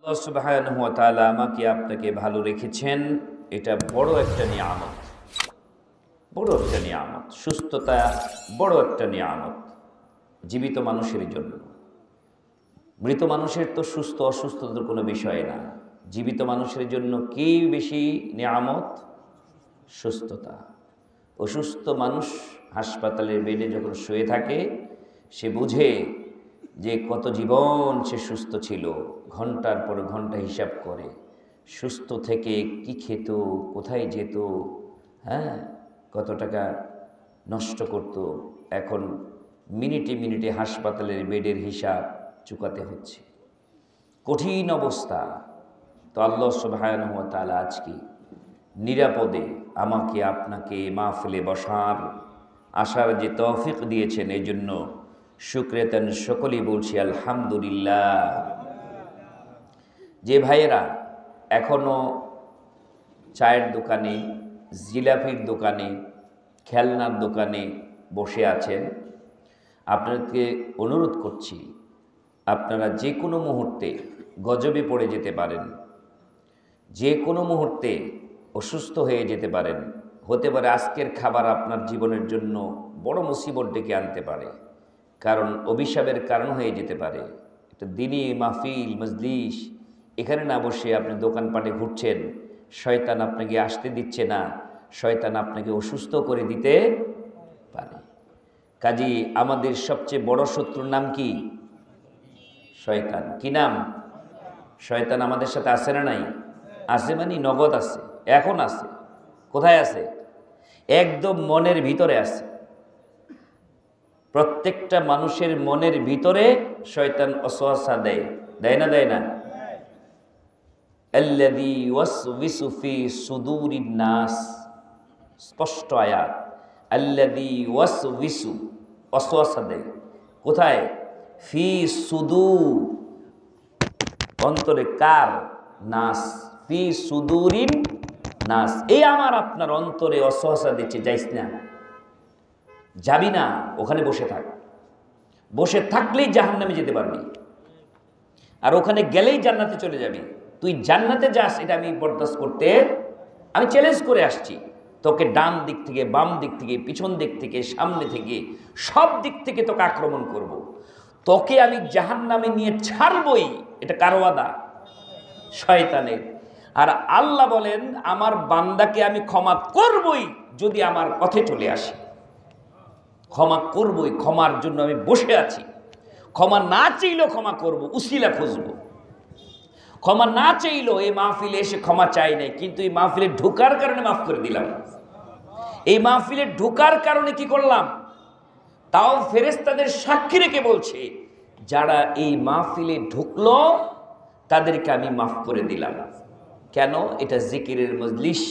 আল্লাহ সুবহানাহু ওয়া তাআলা আমাকে আপনাকে ভালো রেখেছেন, এটা বড় একটা নিয়ামত। বড় একটা নিয়ামত। সুস্থতা বড় একটা নিয়ামত জীবিত মানুষের জন্য। মৃত মানুষের তো সুস্থ অসুস্থতার কোনো বিষয় না। জীবিত মানুষের জন্য কি বেশি নিয়ামত? সুস্থতা। অসুস্থ মানুষ হাসপাতালের বেডে যখন শুয়ে থাকে, সে বুঝে যে কত জীবন সে সুস্থ ছিল, ঘন্টার পর ঘন্টা হিসাব করে সুস্থ থেকে কি খেত, কোথায় যেত, হ্যাঁ, কত টাকা নষ্ট করত। এখন মিনিটে মিনিটে হাসপাতালের বেডের হিসাব চুকাতে হচ্ছে। কঠিন অবস্থা। তো আল্লাহ সুবহানাহু ওয়া তাআলা আজকে নিরাপদে আমাকে আপনাকে মাহফিলে বসার আসার যে তৌফিক দিয়েছেন, এই জন্য শুকরিয়াতান সকলেই বলছি আলহামদুলিল্লাহ। যে ভাইয়েরা এখনও চায়ের দোকানে, জিলাপির দোকানে, খেলনার দোকানে বসে আছেন, আপনাদেরকে অনুরোধ করছি, আপনারা যে কোনো মুহূর্তে গজবে পড়ে যেতে পারেন, যে কোনো মুহূর্তে অসুস্থ হয়ে যেতে পারেন। হতে পারে আজকের খাবার আপনার জীবনের জন্য বড় মুসিবত ডেকে আনতে পারে, কারণ অভিশাপের কারণ হয়ে যেতে পারে। একটা দিনী মাহফিল মজলিস, এখানে না বসে আপনি দোকানপাটে ঘুরছেন, শয়তান আপনাকে আসতে দিচ্ছে না, শয়তান আপনাকে অসুস্থ করে দিতে পারে। কাজী আমাদের সবচেয়ে বড় শত্রুর নাম কি? শয়তান। কি নাম? শয়তান আমাদের সাথে আছে না নাই? আছে মানে নগদ আছে, এখন আছে। কোথায় আছে? একদম মনের ভিতরে আছে। প্রত্যেকটা মানুষের মনের ভিতরে শয়তান ওয়াসওয়াসা দেয়, দেয় না? দেয় না? আল্লাযী ওয়াসওয়িসু ফি সুদুরিন নাস, স্পষ্ট আয়াত। আল্লাযী ওয়াসওয়িসু, ওয়াসওয়াসা দেয় কোথায়? ফি সুদুর, অন্তরে। কার? নাস। ফি সুদুরিন নাস, এই আমার আপনার অন্তরে ওয়াসওয়াসা দিচ্ছে, যাইস না, যাবি না, ওখানে বসে থাক। বসে থাকলেই জাহান্নামে যেতে পারবি, আর ওখানে গেলেই জান্নাতে চলে যাবি। তুই জান্নাতে যাস, এটা আমি বরদাস্ত করতে, আমি চ্যালেঞ্জ করে আসছি। তোকে ডান দিক থেকে, বাম দিক থেকে, পিছন দিক থেকে, সামনে থেকে, সব দিক থেকে তোকে আক্রমণ করব। তোকে আমি জাহান্নামে নিয়ে ছাড়বই। এটা কার ওয়াদা? শয়তানের। আর আল্লাহ বলেন, আমার বান্দাকে আমি ক্ষমা করবই যদি আমার পথে চলে আসে। ক্ষমা করবই, ক্ষমার জন্য আমি বসে আছি। ক্ষমা না চাইলেও ক্ষমা করব, উসিলা খুঁজবো। ক্ষমা না চাইলেও এই মাহফিলে এসে ক্ষমা চাই নাই, কিন্তু এই মাহফিলে ঢোকার কারণে মাফ করে দিলাম। এই মাহফিলে ঢোকার কারণে কি করলাম? তাও ফেরেশতাদের সাক্ষী রেখে বলছে, যারা এই মাহফিলে ঢুকলো তাদেরকে আমি মাফ করে দিলাম। কেন? এটা জিকিরের মজলিস।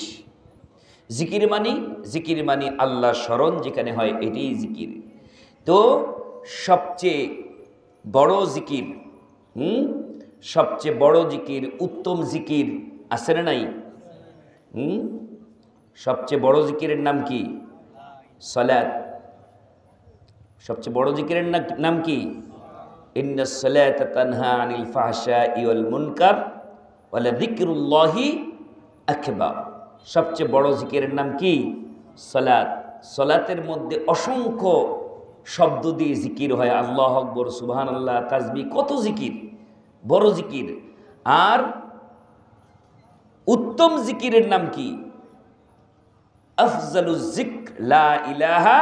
জিকির মানি আল্লাহ স্মরণ যেখানে হয়, এটাই জিকির। তো সবচেয়ে বড় জিকির, সবচেয়ে বড় জিকির, উত্তম জিকির আছে না নাই? সবচেয়ে বড় জিকিরের নাম কি? সালাত। সবচেয়ে বড় জিকিরের নাম কি? ইন্নাস সালাতা তানহা আনিল ফাহশাই ওয়াল মুনকার ওয়া লাযিকরুল্লাহি আকবার। সবচেয়ে বড় জিকিরের নাম কি? সালাত। সালাতের মধ্যে অসংখ্য শব্দ দিয়ে জিকির হয়, আল্লাহু আকবার, সুবহানাল্লাহ, তাসবিহ, কত জিকির, বড় জিকির। আর উত্তম জিকিরের নাম কি? আফজালুজ যিকর লা ইলাহা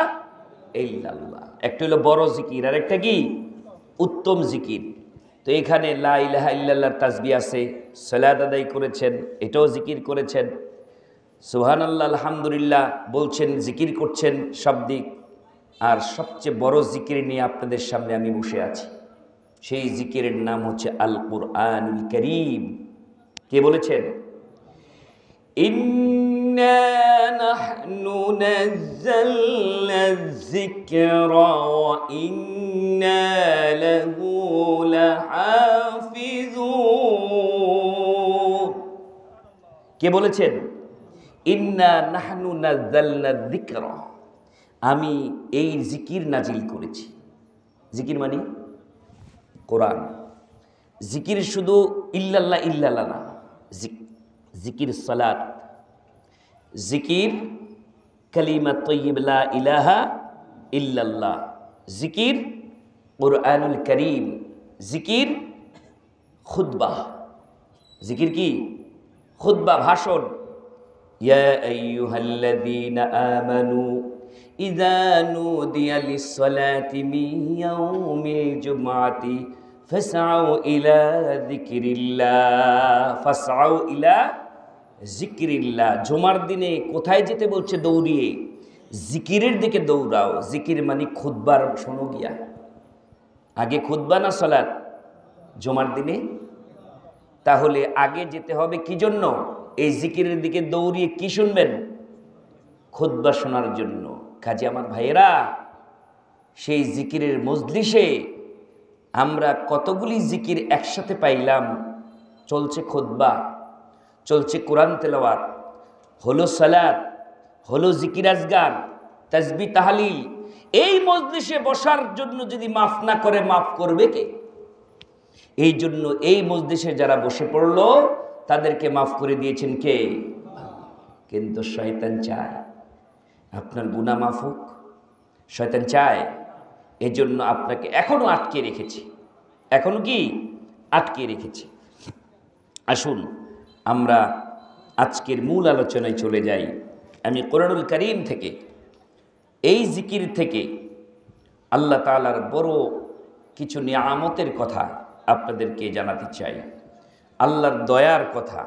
ইল্লাল্লাহ। একটা হলো বড় জিকির, আর একটা কি? উত্তম জিকির। তো এখানে লা ইলাহা ইল্লাল্লাহর তাসবিহ আছে, সালাত আদায় করেছেন, এটাও জিকির করেছেন, সুবহানাল্লাহ, আলহামদুলিল্লাহ বলছেন, জিকির করছেন সব দিক। আর সবচেয়ে বড় জিকির নিয়ে আপনাদের সামনে আমি বসে আছি। সেই জিকিরের নাম হচ্ছে আল কুরআনুল কারীম। কে বলেছেন? ইন্না নাহনু নাযালনা যিকরা ওয়া ইন্না লাহু লাহাফিজুন। কে বলেছেন? ইন্না নাহনু নাযালনা যিকরা, আমি এই জিকির নাজিল করেছি। জিকির মানে কোরআন। জিকির শুধু ইল্লাল্লাহ ইল্লাল্লাহ না, জিকির সালাত, জিকির কালিমা তয়্যিব লা ইলাহা ইল্লাল্লাহ, জিকির কুরআনুল কারীম, জিকির খুতবা। জিকির কি? খুতবা, ভাষণ। ইয়া আইয়ুহাল্লাযীনা আমানু ইযা নুদিয়া লিস-সালাতি মিন ইয়াউমিল জুমআতি ফাসআউ ইলা যিকরিল্লাহ, ফাসআউ ইলা যিকরিল্লাহ। জুমার দিনে কোথায় যেতে বলছে? দৌড়িয়ে জিকিরের দিকে দৌড়াও। জিকির মানে খুতবার শোনো গিয়া। আগে খুতবা না সালাত জুমার দিনে? তাহলে আগে যেতে হবে কি জন্য? এই জিকিরের দিকে দৌড়িয়ে কি শুনবেন? খুতবা শোনার জন্য। কাজে আমার ভাইয়েরা, সেই জিকিরের মজলিসে আমরা কতগুলি জিকির একসাথে পাইলাম। চলছে খুতবা, চলছে কোরআন তেলাওয়াত, হলো সালাত, হলো জিকির আজগার, তাসবিহ তাহলিল। এই মজলিসে বসার জন্য যদি মাফ না করে, মাফ করবে কে? এই জন্য এই মজলিসে যারা বসে পড়লো তাদেরকে মাফ করে দিয়েছেন কে? কিন্তু শয়তান চায় আপনার গুনাহ মাফ হোক। শয়তান চায়, এই জন্য আপনাকে এখনো আটকে রেখেছি। এখনো কি আটকে রেখেছি? আসুন আমরা আজকের মূল আলোচনায় চলে যাই। আমি কোরআনুল কারীম থেকে, এই জিকির থেকে আল্লাহ তাআলার বড় কিছু নিয়ামতের কথা আপনাদেরকে জানাতে চাই। আল্লাহর দয়ার কথা,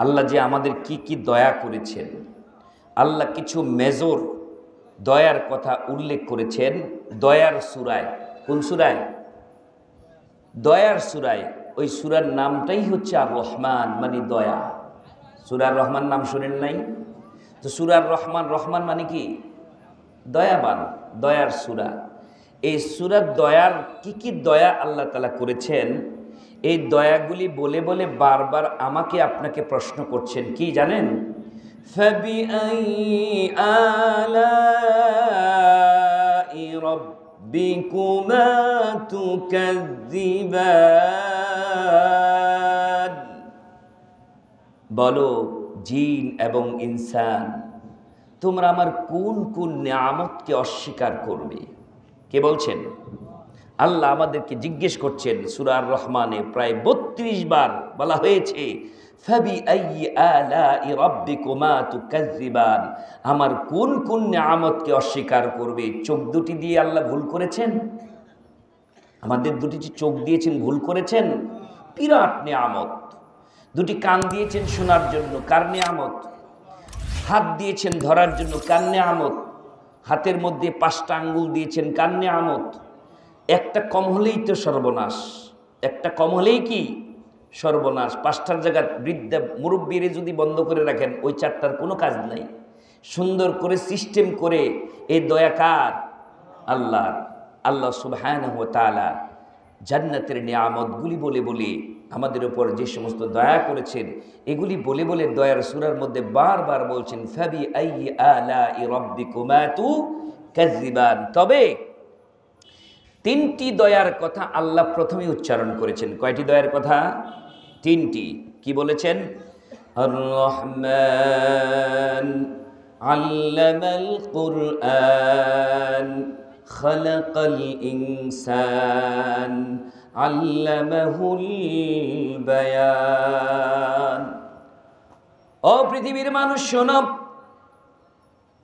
আল্লাহ যে আমাদের কি কি দয়া করেছেন। আল্লাহ কিছু মেজর দয়ার কথা উল্লেখ করেছেন দয়ার সূরায়। কোন সূরায়? দয়ার সূরায়। ওই সূরার নামটাই হচ্ছে আর রহমান, মানে দয়া। সূরার রহমান নাম শোনেন নাই? তো সূরার রহমান, রহমান মানে কি? দয়াবান, দয়ার সূরা। এই সূরার দয়ার কি কি দয়া আল্লাহ তাআলা করেছেন, এই দয়াগুলি বলে বলে বারবার আমাকে আপনাকে প্রশ্ন করছেন। কি জানেন? ফাবিআইয়ি আলাই রাব্বিকুমা তুকাযযিবান। বলো জিন এবং ইনসান, তোমরা আমার কোন কোন নিয়ামতকে অস্বীকার করবে? কে বলছেন? আল্লাহ আমাদেরকে জিজ্ঞেস করছেন। সূরা আর রহমানে প্রায় ৩২ বার বলা হয়েছে ফাবিআইয়ি আলাই রাব্বিকুমা তুকাযযিবান, আমার কোন কোন নিয়ামতকে অস্বীকার করবে? চোখ দুটি দিয়ে আল্লাহ ভুল করেছেন? আমাদের দুটি চোখ দিয়েছেন, ভুল করেছেন? বিরাট নিয়ামত। দুটি কান দিয়েছেন শোনার জন্য, কার নিয়ামত? হাত দিয়েছেন ধরার জন্য, কার নিয়ামত? হাতের মধ্যে ৫টা আঙ্গুল দিয়েছেন, কার নিয়ামত? একটা কম হলেই তো সর্বনাশ, একটা কম হলেই কি সর্বনাশ। ৫টার জায়গায় বৃদ্ধা মুরব্বীরে যদি বন্ধ করে রাখেন, ওই ৪টার কোনো কাজ নাই। সুন্দর করে সিস্টেম করে এই দয়া কার? আল্লাহর। আল্লাহ সুবহানাহু ওয়া তাআলা জান্নাতের নিয়ামতগুলি বলে বলে আমাদের উপর যে সমস্ত দয়া করেছেন, এগুলি বলে বলে দয়ার সূরার মধ্যে বারবার বলছেন ফাবিআইয়ি আলাই রাব্বিকুমা তুকাযযিবান। তবে ৩টি দয়ার কথা আল্লাহ প্রথমে উচ্চারণ করেছেন। কয়টি দয়ার কথা? ৩টি। কি বলেছেন? আর রহমান আল্লামাল কুরআন খালাকাল ইনসান আল্লামাহুল বায়ান। ও পৃথিবীর মানুষ শোনো,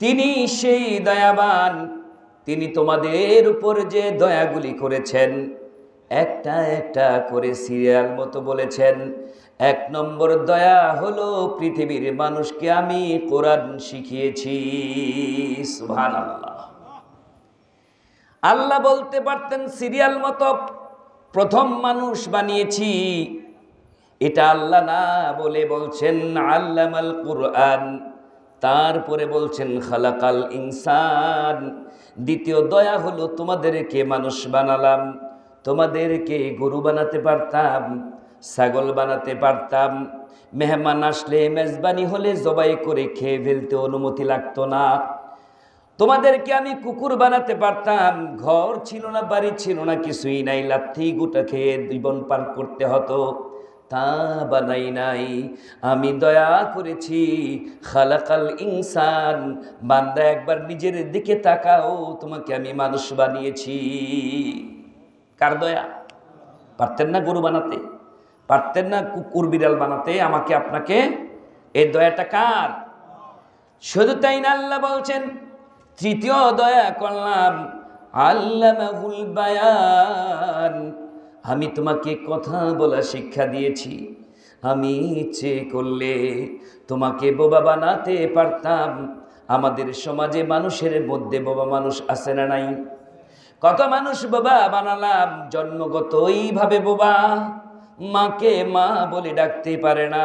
তিনি সেই দয়াবান, তিনি তোমাদের উপর যে দয়াগুলি করেছেন একটা একটা করে সিরিয়াল মতো বলেছেন। ১ নম্বর দয়া হলো পৃথিবীর মানুষকে আমি কোরআন শিখিয়েছি। সুবহানাল্লাহ। আল্লাহ বলতে পারতেন সিরিয়াল মতো প্রথম মানুষ বানিয়েছি, এটা আল্লাহ না বলে বলছেন আল্লামাল কুরআন, তারপরে বলছেন খালাকাল ইনসান। দ্বিতীয় দয়া হলো তোমাদেরকে মানুষ বানালাম। তোমাদেরকে গরু বানাতে পারতাম, ছাগল বানাতে পারতাম, মেহমান আসলে মেজবানি হলে জবাই করে খেয়ে ফেলতে অনুমতি লাগতো না। তোমাদেরকে আমি কুকুর বানাতে পারতাম, ঘর ছিল না, বাড়ি ছিল না, কিছুই নাই, লাথি গুটা খেয়ে জীবন পার করতে হতো, তা বানাই নাই। আমি দয়া করেছি। খালাকাল ইনসান, বান্দা একবার নিজের দিকে তাকাও, তোমাকে আমি মানুষ বানিয়েছি। কার দয়া? পারতেন না গরু বানাতে? পারতেন না কুকুর বিড়াল বানাতে আমাকে আপনাকে? এই দয়াটা কার? শুধু তাই না, আল্লাহ বলছেন তৃতীয় দয়া করলাম, আল্লামাহুল বায়ান, আমি তোমাকে কথা বলা শিক্ষা দিয়েছি। আমি ইচ্ছে করলে তোমাকে বোবা বানাতে পারতাম। আমাদের সমাজে মানুষের মধ্যে বোবা মানুষ আছে না নাই? কত মানুষ বোবা বানালাম, জন্মগতইভাবে বোবা। মাকে মা বলে ডাকতে পারে না,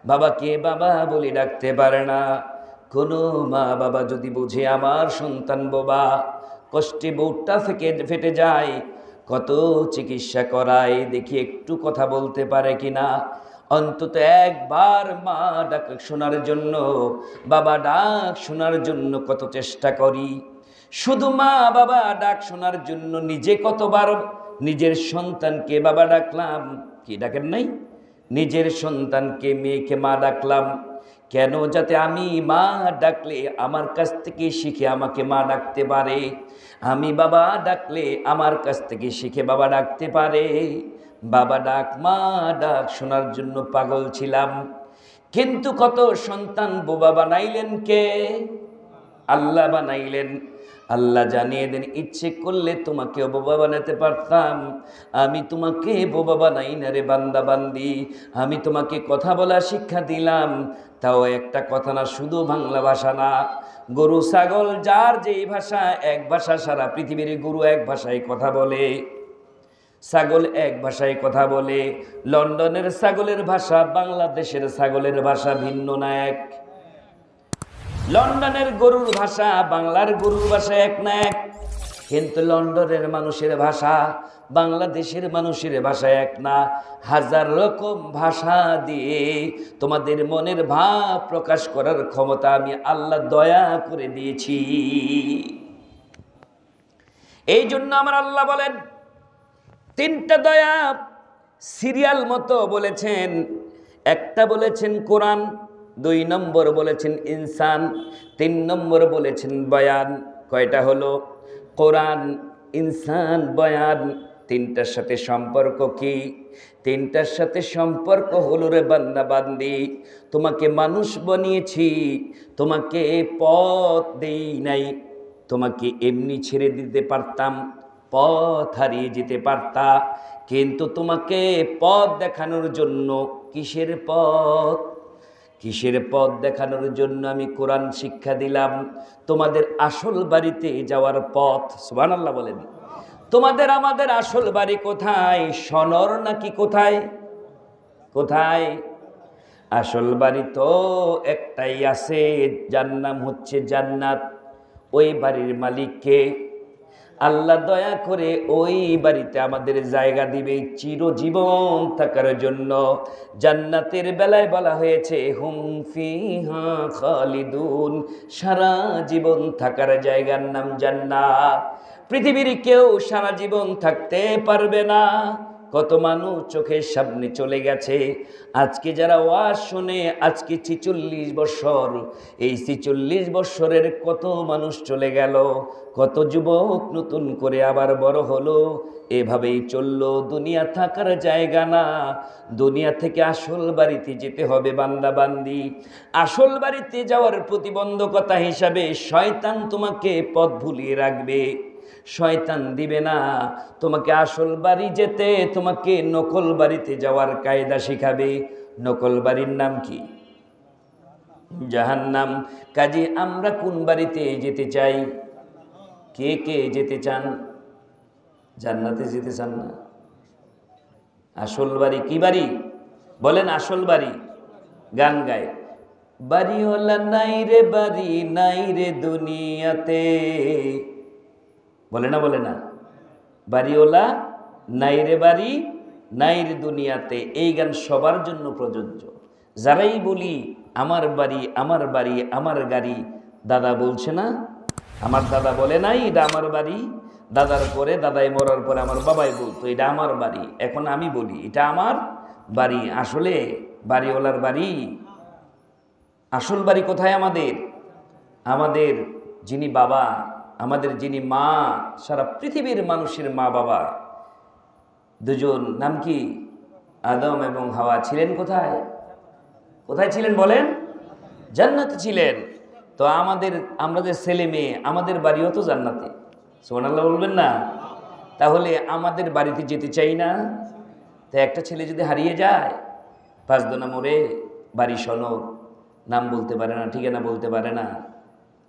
বাবাকে বাবা বলে ডাকতে পারে না। কোনো মা বাবা যদি বুঝে আমার সন্তান বোবা, কষ্টে বুকটা ফেটে যায়, কত চিকিৎসা করায়, দেখি একটু কথা বলতে পারে কিনা। অন্তত একবার মা ডাক শোনার জন্য, বাবা ডাক শোনার জন্য কত চেষ্টা করি। শুধু মা বাবা ডাক শোনার জন্য নিজে কতবার নিজের সন্তানকে বাবা ডাকলাম। কি ডাকেন নাই? নিজের সন্তানকে, মেয়েকে মা ডাকলাম। কেন? যাতে আমি মা ডাকলে আমার কাছ থেকে শিখে আমাকে মা ডাকতে পারে, আমি বাবা ডাকলে আমার কাছ থেকে শিখে বাবা ডাকতে পারে। বাবা ডাক, মা ডাক শোনার জন্য পাগল ছিলাম। কিন্তু কত সন্তান বোবা বানাইলেন কে? আল্লাহ বানাইলেন। আল্লাহ জানিয়ে দেন, ইচ্ছে করলে তোমাকেও বোবা বানাতে পারতাম। আমি তোমাকে বোবা বানাই না রে বান্দা বান্দি। আমি তোমাকে কথা বলা শিক্ষা দিলাম, তাও একটা কথা না, শুধু বাংলা ভাষা না। গরু ছাগল যার যেই ভাষা, এক ভাষা, সারা পৃথিবীর গরু এক ভাষায় কথা বলে, ছাগল এক ভাষায় কথা বলে। লন্ডনের ছাগলের ভাষা বাংলাদেশের ছাগলের ভাষা ভিন্ন না এক। লন্ডনের গরুর ভাষা বাংলার গরুর ভাষা এক না এক। কিন্তু লন্ডনের মানুষের ভাষা বাংলাদেশের মানুষের ভাষা এক না। হাজার রকম ভাষা দিয়ে তোমাদের মনের ভাব প্রকাশ করার ক্ষমতা আমি আল্লাহ দয়া করে দিয়েছি। এই জন্য আমার আল্লাহ বলেন, তিনটা দয়া সিরিয়াল মতো বলেছেন। একটা বলেছেন কোরআন, 2 নম্বর বলেছেন ইনসান, 3 নম্বর বলেছেন বয়ান। কয়টা হলো? কোরআন, ইনসান, বয়ান। তিনটার সাথে সম্পর্ক কি? তিনটার সাথে সম্পর্ক হলো রে বান্দা বান্দি, তোমাকে মানুষ বানিয়েছি, তোমাকে পথ দেই নাই। তোমাকে এমনি ছেড়ে দিতে পারতাম, পথ হারিয়ে যেতে পারতা, কিন্তু তোমাকে পথ দেখানোর জন্য। কিসের পথ? কিসের পথ দেখানোর জন্য আমি কোরআন শিক্ষা দিলাম? তোমাদের আসল বাড়িতে যাওয়ার পথ। সুবহানাল্লাহ বলেন। তোমাদের আমাদের আসল বাড়ি কোথায়? সনর নাকি কোথায়? কোথায়? আসল বাড়ি তো একটাই আছে, যার নাম হচ্ছে জান্নাত। ওই বাড়ির মালিককে আল্লাহ দয়া করে ওই বাড়িতে আমাদের জায়গা দিবে চিরজীবন থাকার জন্য। জান্নাতের বেলায় বলা হয়েছে হুম ফিহা খালিদুন, সারা জীবন থাকার জায়গার নাম জান্নাত। পৃথিবীর কেউ সারা জীবন থাকতে পারবে না। কত মানুষ চোখের সামনে চলে গেছে। আজকে যারা ওয়াজ শুনে, আজকে 46 বছর, এই 46 বছরের কত মানুষ চলে গেল, কত যুবক নতুন করে আবার বড় হলো। এভাবেই চললো। দুনিয়া থাকার জায়গা না। দুনিয়া থেকে আসল বাড়িতে যেতে হবে বান্দা বান্দি। আসল বাড়িতে যাওয়ার প্রতিবন্ধকতা হিসাবে শয়তান তোমাকে পথ ভুলিয়ে রাখবে। শয়তান দিবে না তোমাকে আসল বাড়ি যেতে, তোমাকে নকল বাড়িতে যাওয়ার কায়দা শিখাবে। নকল বাড়ির নাম কি? জাহান্নাম। কাজে আমরা কোন বাড়িতে যেতে চাই? কে কে যেতে চান? জান্নাতে যেতে চান না? আসল বাড়ি কি বাড়ি বলেন? আসল বাড়ি। গান গায়, বাড়িওয়ালা নাই রে বাড়ি নাই রে দুনিয়াতে, বলে না? বলে না? বাড়িওয়ালা নাই রে বাড়ি নাই রে দুনিয়াতে। এই গান সবার জন্য প্রযোজ্য। যারাই বলি আমার বাড়ি আমার বাড়ি আমার গাড়ি, দাদা বলছে না আমার দাদা বলে নাই এটা আমার বাড়ি, দাদার পরে দাদাই মরার পরে আমার বাবাই বলতো এটা আমার বাড়ি, এখন আমি বলি এটা আমার বাড়ি। আসলে বাড়িওয়ালার বাড়ি, আসল বাড়ি কোথায় আমাদের? আমাদের যিনি বাবা, আমাদের যিনি মা, সারা পৃথিবীর মানুষের মা বাবা দুজন, নাম কি? আদম এবং হাওয়া ছিলেন কোথায়? কোথায় ছিলেন বলেন? জান্নাতে ছিলেন। তো আমরা যে ছেলে মেয়ে, আমাদের বাড়িও তো জান্নাতে। সুবহানাল্লাহ বলবেন না? তাহলে আমাদের বাড়িতে যেতে চাই না? তো একটা ছেলে যদি হারিয়ে যায়, 5 দোনা মোড়ে, বাড়ি সনদ, নাম বলতে পারে না, ঠিকানা বলতে পারে না,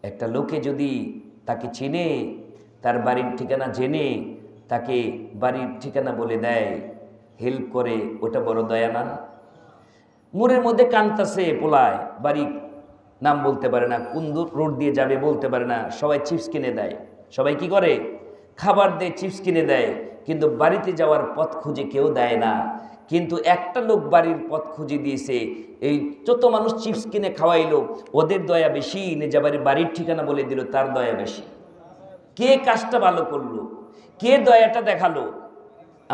একটা লোকে যদি তাকে চিনে, তার বাড়ির ঠিকানা জেনে তাকে বাড়ির ঠিকানা বলে দেয়, হেল্প করে, ওটা বড় দয়া না? মোড়ের মধ্যে কানতাছে পোলায়, বাড়ি নাম বলতে পারে না, কোন রোড দিয়ে যাবে বলতে পারে না, সবাই চিপস কিনে দেয়, সবাই কি করে? খাবার দেয়, চিপস কিনে দেয়, কিন্তু বাড়িতে যাওয়ার পথ খুঁজে কেউ দেয় না। কিন্তু একটা লোক বাড়ির পথ খুঁজে দিয়েছে, এই যত মানুষ চিপস কিনে খাওয়াইলো, ওদের দয়া বেশি না যে বাড়ির ঠিকানা বলে দিল তার দয়া বেশি? কে কাজটা ভালো করলো? কে দয়াটা দেখালো?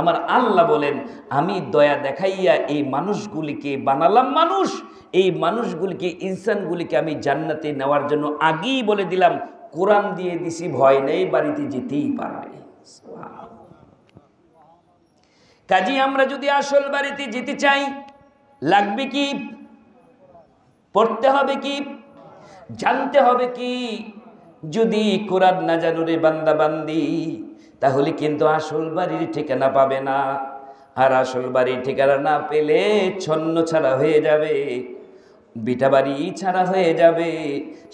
আমার আল্লাহ বলেন, আমি দয়া দেখাইয়া এই মানুষগুলিকে বানালাম মানুষ, এই মানুষগুলিকে, ইনসানগুলিকে আমি জান্নাতে নেওয়ার জন্য আগেই বলে দিলাম, কোরআন দিয়ে দিছি, ভয় নেই, বাড়িতে যেতেই পারবে। কাজী আমরা যদি আসল বাড়িতে যেতে চাই, লাগবে কি? পড়তে হবে কি? জানতে হবে কি? যদি কোরআন না জানো রে বান্দা বান্দি, তাহলে কিন্তু আসল বাড়ির ঠিকানা পাবে না। আর আসল বাড়ির ঠিকানা না পেলে ছন্ন ছাড়া হয়ে যাবে, বিটা বাড়ি ছাড়া হয়ে যাবে।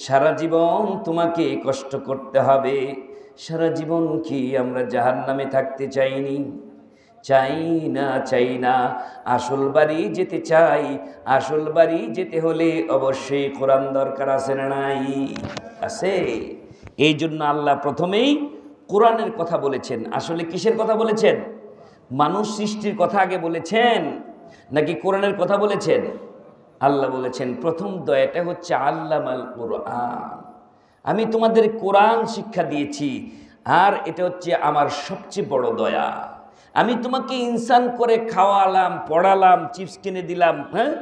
সারা জীবন তোমাকে কষ্ট করতে হবে। সারা জীবন কি আমরা জাহান্নামে থাকতে চাইনি? চাই না, চাই না। আসল বাড়ি যেতে চাই। আসল বাড়ি যেতে হলে অবশ্যই কোরআন দরকার, আছে না নাই? আছে। এই জন্য আল্লাহ প্রথমেই কোরআনের কথা বলেছেন। আসলে কিসের কথা বলেছেন? মানুষ সৃষ্টির কথা আগে বলেছেন নাকি কোরআনের কথা বলেছেন? আল্লাহ বলেছেন প্রথম দয়াটা হচ্ছে আল্লামাল কোরআন, আমি তোমাদের কোরআন শিক্ষা দিয়েছি, আর এটা হচ্ছে আমার সবচেয়ে বড় দয়া। আমি তোমাকে ইনসান করে খাওয়ালাম, পড়ালাম, চিপস কিনে দিলাম, হ্যাঁ,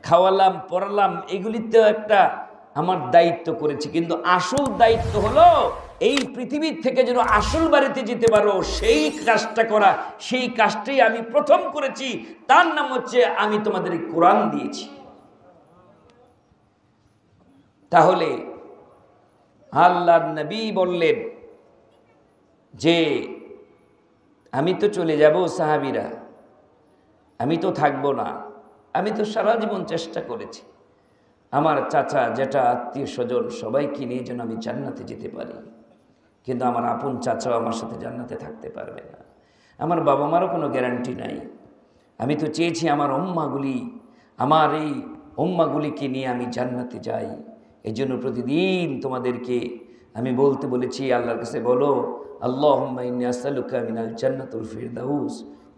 খাওয়ালাম, পড়ালাম, এগুলিতে একটা আমার দায়িত্ব করেছি। কিন্তু আসল দায়িত্ব হলো এই পৃথিবীর থেকে যেন আসল বাড়িতে যেতে পারো, সেই কাজটা করা। সেই কাজটাই আমি প্রথম করেছি, তার নাম হচ্ছে আমি তোমাদের কোরআন দিয়েছি। তাহলে আল্লাহর নবী বললেন যে আমি তো চলে যাব, সাহাবীরা, আমি তো থাকবো না। আমি তো সারা জীবন চেষ্টা করেছি আমার চাচা, জেঠা, আত্মীয় স্বজন সবাইকে নিয়ে যেন আমি জান্নাতে যেতে পারি, কিন্তু আমার আপন চাচাও আমার সাথে জান্নাতে থাকতে পারবে না। আমার বাবা মারও কোনো গ্যারান্টি নাই। আমি তো চেয়েছি আমার আমার এই উম্মাগুলিকে নিয়ে আমি জান্নাতে যাই। এই জন্য প্রতিদিন তোমাদেরকে আমি বলতে বলেছি, আল্লাহর কাছে বলো, আল্লাহুম্মা ইন্নী আসআলুকা মিনাল জান্নাতুল ফিরদাউস।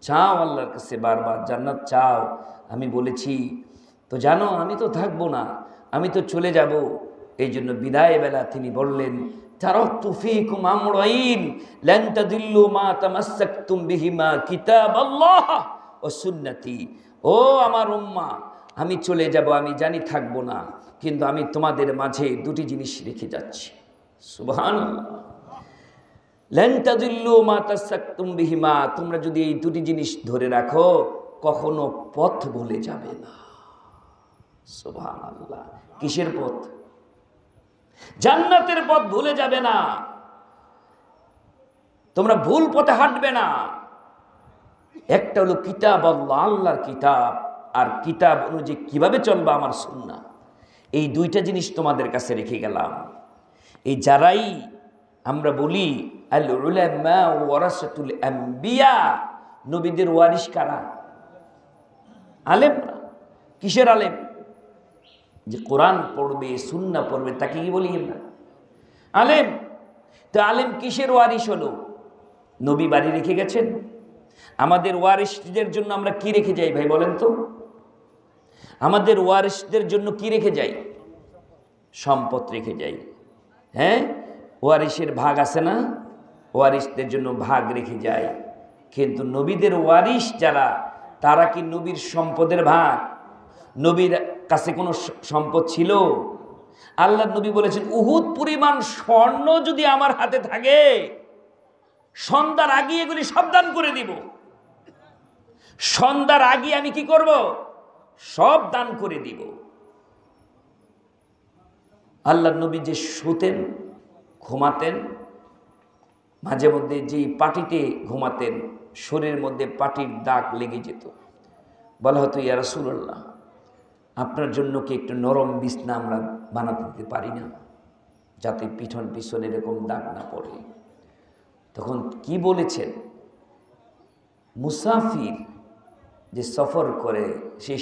চাও আল্লাহর কাছে, বারবার জান্নাত চাও। আমি বলেছি তো জানো আমি তো থাকবো না, আমি তো চলে যাব। এই জন্য বিদায় বেলা তিনি বললেন, তারাকতু ফীকুম আমরাইন লান তাদিল্লু মা তামাসসাকতুম বিহিমা কিতাবাল্লাহ ওয়া সুন্নতি। ও আমার উম্মাহ, আমি চলে যাব, আমি জানি থাকবো না, কিন্তু আমি তোমাদের মাঝে দুটি জিনিস রেখে যাচ্ছি। সুবহানাল্লাহ। লান তাদিল্লু মা তামাসসাকতুম বিহিমা, তোমরা যদি এই দুটি জিনিস ধরে রাখো কখনো পথ ভুলে যাবে না। সুবহানাল্লাহ। কিসের পথ? জান্নাতের পথ ভুলে যাবে না। তোমরা ভুল পথে হাঁটবে না। একটা হলো কিতাব আল্লাহ, আল্লাহর কিতাব, আর কিতাব অনুযায়ী কিভাবে চলবা আমার সুন্নাহ। এই দুইটা জিনিস তোমাদের কাছে রেখে গেলাম। এই যারাই আমরা বলি আল উলামা ওয়ারাসাতুল আম্বিয়া, নবীদের ওয়ারিস কারা? আলেম। কিসের আলেম? যে কোরআন পড়বে, সুন্নাহ পড়বে, তাকে কি বলি আমরা? আলেম। তো আলেম কিসের ওয়ারিস হলো? নবী বাড়ি রেখে গেছেন। আমাদের ওয়ারিসদের জন্য আমরা কি রেখে যাই ভাই বলেন তো? আমাদের ওয়ারিসদের জন্য কি রেখে যাই? সম্পদ রেখে যাই। হ্যাঁ, ওয়ারিসের ভাগ আছে না, ওয়ারিসদের জন্য ভাগ রেখে যায়। কিন্তু নবীদের ওয়ারিস যারা, তারা কি নবীর সম্পদের ভাগ? নবীর কাছে কোনো সম্পদ ছিল? আল্লাহ নবী বলেছেন, উহুদ পরিমাণ স্বর্ণ যদি আমার হাতে থাকে, সন্ধ্যার আগে এগুলি সব দান করে দিব। সন্ধ্যার আগে আমি কি করব? সব দান করে দিব। আল্লাহ নবী যে শুতেন, ঘুমাতেন, মাঝে মধ্যে যেই পাটিতে ঘুমাতেন শরীরের মধ্যে পাটির দাগ লেগে যেত। বলা হতো, ইয়া রাসূলুল্লাহ, আপনার জন্য কি একটু নরম বিছনা আমরা বানাতে দিতে পারি না, যাতে পিছনে এরকম দাগ না পড়ে? তখন কি বলেছেন? মুসাফির যে সফর করে, সে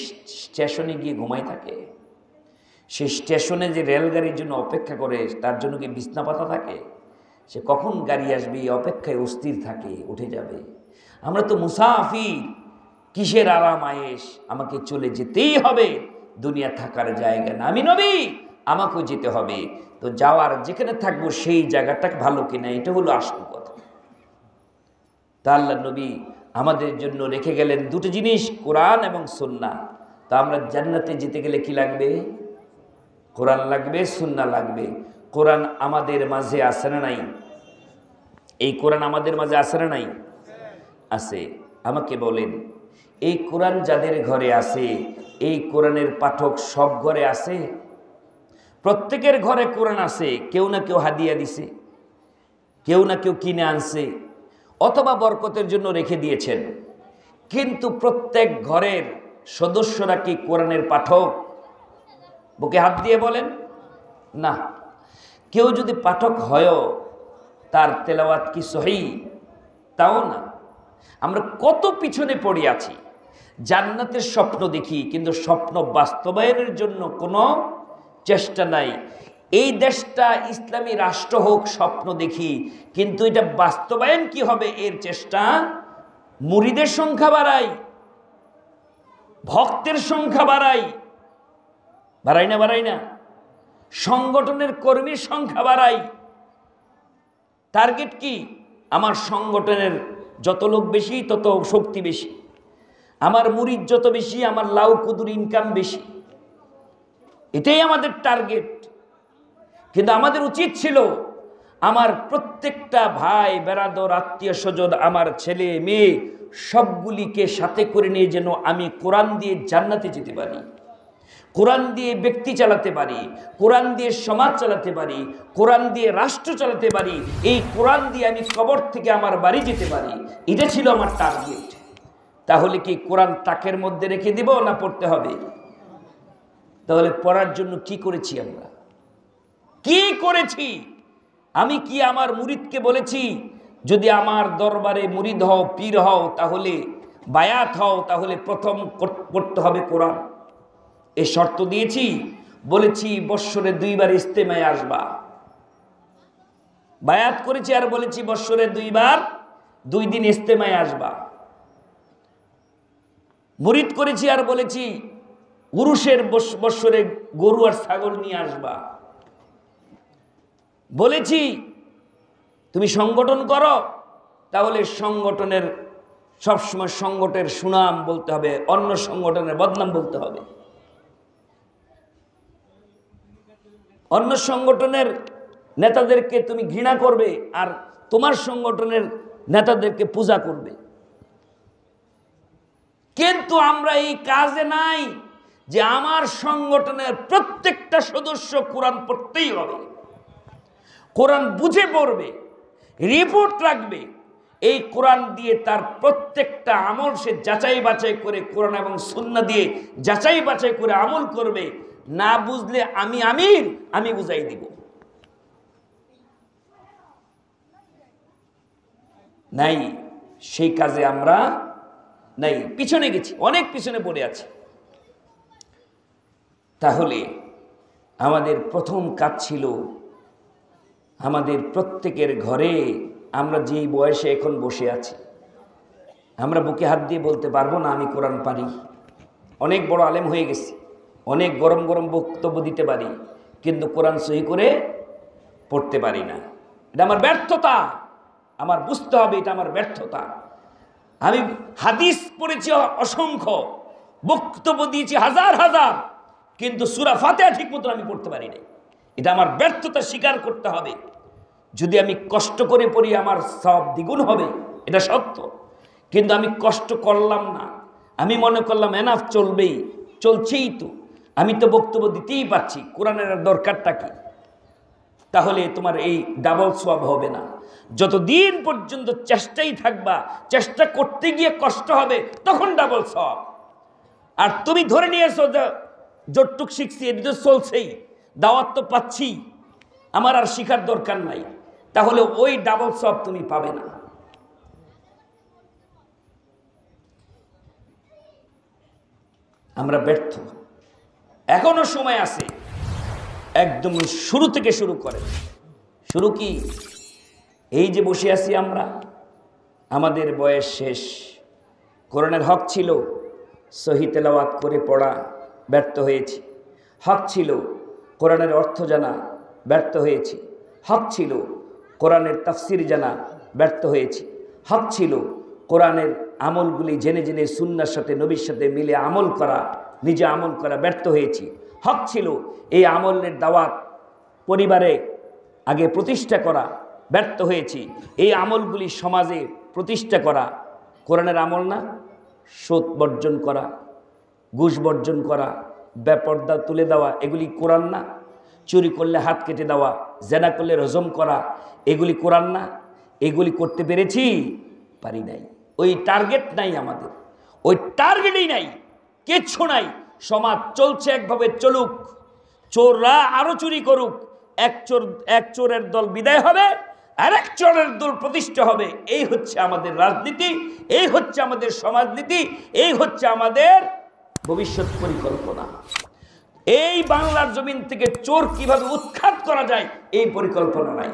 স্টেশনে গিয়ে ঘুমাই থাকে, সে স্টেশনে যে রেলগাড়ির জন্য অপেক্ষা করে, তার জন্য কি বিছনা পাতা থাকে? সে কখন গাড়ি আসবে এই অপেক্ষায় অস্থির থাকে, উঠে যাবে। আমরা তো মুসাফির, কিসের আরাম আয়েশ? আমাকে চলে যেতেই হবে, দুনিয়া থাকার জায়গা না। আমি নবী, আমাকেও যেতে হবে। তো যাওয়ার যেখানে থাকবো সেই জায়গাটা ভালো কিনা, এটা হলো আসল কথা। তা আল্লাহ নবী আমাদের জন্য রেখে গেলেন দুটো জিনিস, কোরআন এবং সুন্নাহ। তা আমরা জান্নাতে যেতে গেলে কি লাগবে? কোরআন লাগবে, সুন্নাহ লাগবে। কোরআন আমাদের মাঝে আছে না নাই? এই কোরআন আমাদের মাঝে আছে না নাই? আছে। আমাকে বলেন, এই কোরআন যাদের ঘরে আছে, এই কোরআনের পাঠক সব ঘরে আছে? প্রত্যেকের ঘরে কোরআন আছে। কেউ না কেউ হাদিয়া দিছে, কেউ না কেউ কিনে আনছে, অথবা বরকতের জন্য রেখে দিয়েছেন। কিন্তু প্রত্যেক ঘরের সদস্যরা কি কোরআনের পাঠক? বুকে হাত দিয়ে বলেন না। কেউ যদি পাঠক হয়ও, তার তেলাওয়াত কি সহি? তাও না। আমরা কত পিছনে পড়ে আছি। জান্নাতের স্বপ্ন দেখি, কিন্তু স্বপ্ন বাস্তবায়নের জন্য কোনো চেষ্টা নাই। এই দেশটা ইসলামী রাষ্ট্র হোক স্বপ্ন দেখি, কিন্তু এটা বাস্তবায়ন কি হবে এর চেষ্টা। মুরিদের সংখ্যা বাড়াই, ভক্তের সংখ্যা বাড়াই, বাড়াই না? সংগঠনের কর্মীর সংখ্যা বাড়াই। টার্গেট কি? আমার সংগঠনের যত লোক বেশি, তত শক্তি বেশি। আমার মুরিদ যত বেশি, আমার লাউ কুদুর ইনকাম বেশি। এটাই আমাদের টার্গেট। কিন্তু আমাদের উচিত ছিল আমার প্রত্যেকটা ভাই বেরাদর, আত্মীয় স্বজন, আমার ছেলে মেয়ে সবগুলিকে সাথে করে নিয়ে যেন আমি কোরআন দিয়ে জান্নাতে যেতে পারি, কোরআন দিয়ে ব্যক্তি চালাতে পারি, কোরআন দিয়ে সমাজ চালাতে পারি, কোরআন দিয়ে রাষ্ট্র চালাতে পারি, এই কোরআন দিয়ে আমি কবর থেকে আমার বাড়ি যেতে পারি। এটা ছিল আমার টার্গেট। তাহলে কি কোরআন তাকের মধ্যে রেখে দিব না পড়তে হবে? তাহলে পড়ার জন্য কি করেছি আমরা? কি করেছি? আমি কি আমার মুরিদকে বলেছি, যদি আমার দরবারে মুরিদ হও, পীর হও, তাহলে বায়াত হও, তাহলে প্রথম পড়তে হবে কোরআন? এই শর্ত দিয়েছি? বলেছি বৎসরে 2 বার ইস্তেমায় আসবা। বায়াত করেছি আর বলেছি বৎসরে 2 বার 2 দিন ইস্তেমায় আসবা। মুরিদ করেছি আর বলেছি উরুসের বৎসরে গরু আর ছাগল নিয়ে আসবা। বলেছি তুমি সংগঠন করো, তাহলে সংগঠনের সবসময় সংগঠনের সুনাম বলতে হবে, অন্য সংগঠনের বদনাম বলতে হবে। অন্য সংগঠনের নেতাদেরকে তুমি ঘৃণা করবে, আর তোমার সংগঠনের নেতাদেরকে পূজা করবে। কিন্তু আমরা এই কাজে নাই যে আমার সংগঠনের প্রত্যেকটা সদস্য কোরআন পড়তেই হবে, কোরআন বুঝে পড়বে, রিপোর্ট রাখবে। এই কোরআন দিয়ে তার প্রত্যেকটা আমল সে যাচাই বাছাই করে, কোরআন এবং সুন্নাহ দিয়ে যাচাই বাছাই করে আমল করবে। না বুঝলে আমি বুঝাই দিব। নাই, সেই কাজে আমরা নাই, পিছনে গেছি, অনেক পিছনে পড়ে আছি। তাহলে আমাদের প্রথম কাজ ছিল আমাদের প্রত্যেকের ঘরে, আমরা যেই বয়সে এখন বসে আছি, আমরা বুকে হাত দিয়ে বলতে পারবো না আমি কোরআন পারি, অনেক বড় আলেম হয়ে গেছি, অনেক গরম গরম বক্তব্য দিতে পারি, কিন্তু কোরআন সহি করে পড়তে পারি না। এটা আমার ব্যর্থতা, আমার বুঝতে হবে এটা আমার ব্যর্থতা। আমি হাদিস পড়েছি অসংখ্য, বক্তব্য দিয়েছি হাজার হাজার, কিন্তু সূরা ফাতিহা ঠিক মতো আমি পড়তে পারি নাই। এটা আমার ব্যর্থতা, স্বীকার করতে হবে। যদি আমি কষ্ট করে পড়ি আমার সওয়াব দ্বিগুণ হবে, এটা সত্য। কিন্তু আমি কষ্ট করলাম না, আমি মনে করলাম এনাফ, চলবেই, চলছেই তো, আমি তো বক্তব্য দিতেই পারছি, কোরআনের দরকারটা কি? তাহলে তোমার এই ডাবল সওয়াব হবে না। যতদিন পর্যন্ত চেষ্টাই থাকবা, চেষ্টা করতে গিয়ে কষ্ট হবে, তখন ডাবল সওয়াব। আর তুমি ধরে নিয়েছো যে যতটুক শিখছি এটা তো চলছেই, দাওয়াত তো পাচ্ছি, আমার আর শিখার দরকার নাই, তাহলে ওই ডাবল সওয়াব তুমি পাবে না। আমরা ব্যর্থ, এখনো সময় আছে, একদম শুরু থেকে শুরু করে। শুরু কি? এই যে বসে আছি আমরা, আমাদের বয়স শেষ, কোরআনের হক ছিল সহি তেলাওয়াত করে পড়া, ব্যর্থ হয়েছি। হক ছিল কোরআনের অর্থ জানা, ব্যর্থ হয়েছি। হক ছিল কোরআনের তাফসির জানা, ব্যর্থ হয়েছি। হক ছিল কোরআনের আমলগুলি জেনে জেনে সুন্নাহর সাথে, নবীর সাথে মিলে আমল করা, নিজে আমল করা, ব্যর্থ হয়েছি। হক ছিল এই আমলের দাওয়াত পরিবারে আগে প্রতিষ্ঠা করা, ব্যর্থ হয়েছি। এই আমলগুলি সমাজে প্রতিষ্ঠা করা কোরআনের আমল না? সুদ বর্জন করা, ঘুষ বর্জন করা, বেপর্দা তুলে দেওয়া, এগুলি কোরআন না? চুরি করলে হাত কেটে দেওয়া, জেনা করলে রজম করা, এগুলি কোরআন না? এগুলি করতে পেরেছি? পারি নাই। ওই টার্গেট নাই আমাদের, ওই টার্গেটই নাই, কিচ্ছু নাই। সমাজ চলছে একভাবে, চলুক, চোররা আরো চুরি করুক, এক চোরের দল বিদায় হবে, আরেক চোরের দল প্রতিষ্ঠা হবে। এই হচ্ছে আমাদের রাজনীতি, এই হচ্ছে আমাদের সমাজনীতি, এই হচ্ছে আমাদের ভবিষ্যৎ পরিকল্পনা। এই বাংলার জমিন থেকে চোর কিভাবে উৎখাত করা যায়, এই পরিকল্পনা নাই।